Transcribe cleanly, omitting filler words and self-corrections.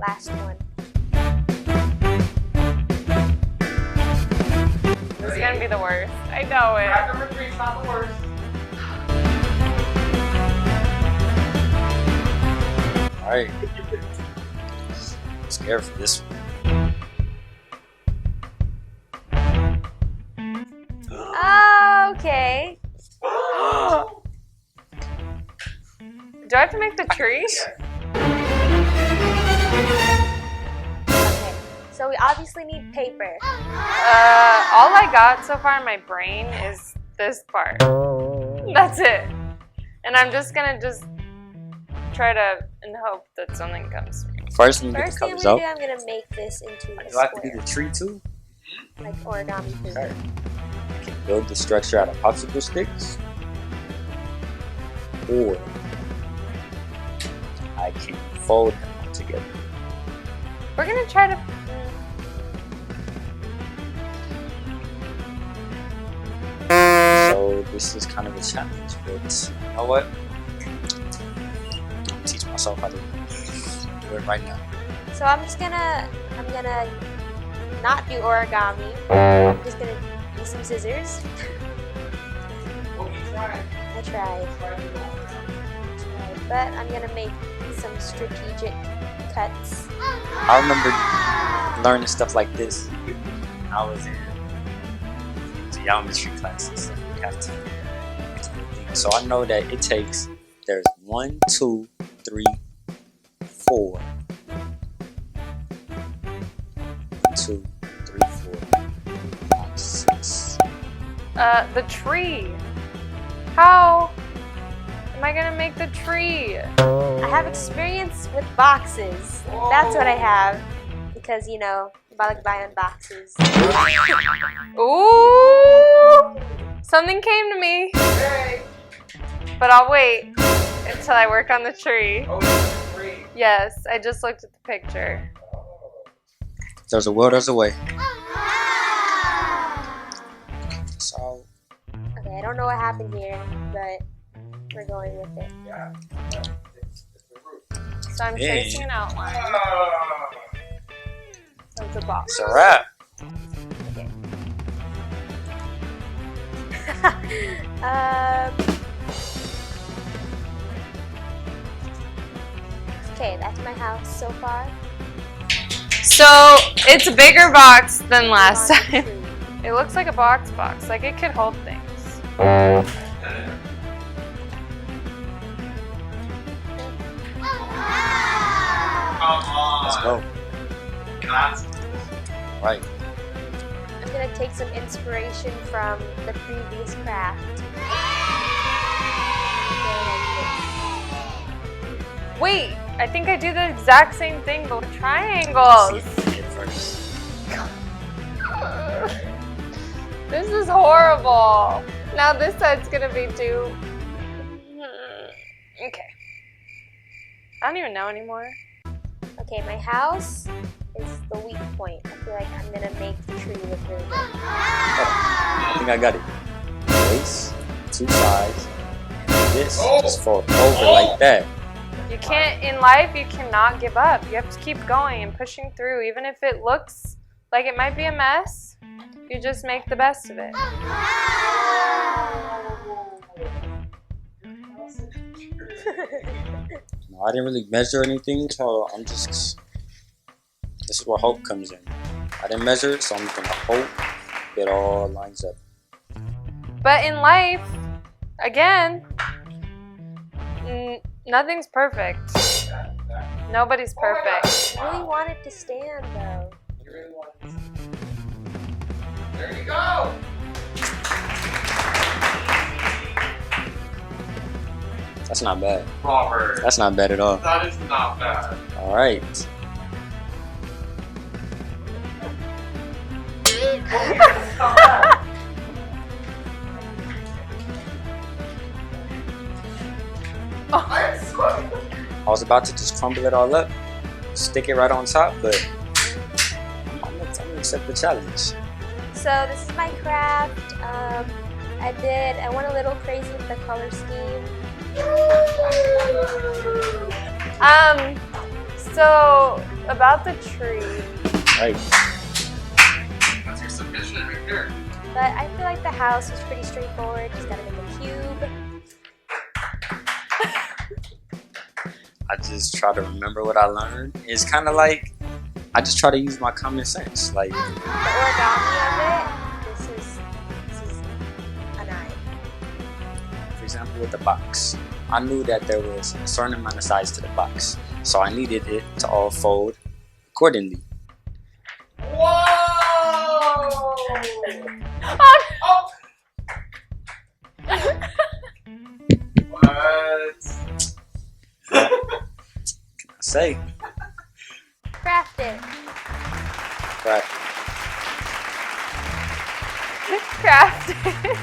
last one. This is gonna be the worst. I know it. Grab number 3, it's not the worst. Alright. I'm scared for this one. Okay. Do I have to make the tree? Okay. So we obviously need paper. All I got so far in my brain is this part. That's it. And I'm just gonna try to and hope that something comes through. First, we get the First thing I'm colors gonna out. do, I'm gonna make this into a Do I have to do square, the tree too? like origami paper. Okay. I can build the structure out of popsicle sticks, or I can fold them all together. We're gonna try to. So this is kind of a challenge, but you know what? I'll teach myself how to do it right now. So I'm gonna not do origami. I'm just gonna use some scissors. Well, you tried. I tried, but I'm gonna make some strategic cuts. I remember learning stuff like this when I was in geometry classes. We have to do things. So I know that it takes, there's 1, 2, 3, 4. 2, 3, 4, 5, 6. The tree. How am I gonna make the tree? I have experience with boxes. That's what I have, because you know, buying boxes. Ooh! Something came to me, Hey! but I'll wait until I work on the tree. Oh, it's free. Yes, I just looked at the picture. There's a will, there's a way. So, Okay, I don't know what happened here, but we're going with it. Yeah. It's the root. So I'm Hey. tracing an outline. So it's a box. it's a wrap. Okay, that's my house so far. So it's a bigger box than last On time. the tree. It looks like a box, like it could hold things. Come on. Let's go. That's Right. I'm gonna take some inspiration from the previous craft. Wait, I think I do the exact same thing, but with triangles. Hit first. This is horrible. Now this side's gonna be too. Okay. I don't even know anymore. Okay, my house is the weak point. I feel like I'm gonna make the tree look really good. I think I got it. Base, 2 sides, and this just fold over like that. You can't, in life, you cannot give up. You have to keep going and pushing through. Even if it looks like it might be a mess, you just make the best of it. No, I didn't really measure anything, so I'm just. This is where hope comes in. I didn't measure it, so I'm gonna hope it all lines up. But in life, again, nothing's perfect. Nobody's perfect. I really want it to stand though. You really want it. There you go. That's not bad. Robert. That's not bad at all. That is not bad. All right. I was about to just crumble it all up, stick it right on top, but I'm gonna accept the challenge. So this is my craft. I went a little crazy with the color scheme. So about the tree. Right. That's your submission right there. But I feel like the house was pretty straightforward. Just gotta make a cube. I just try to remember what I learned. It's kind of like I just try to use my common sense. Like The origami of it, this is an eye. for example, with the box, I knew that there was a certain amount of size to the box, so I needed it to all fold accordingly. Whoa! Oh, What? Say, Craft it. right? craft it.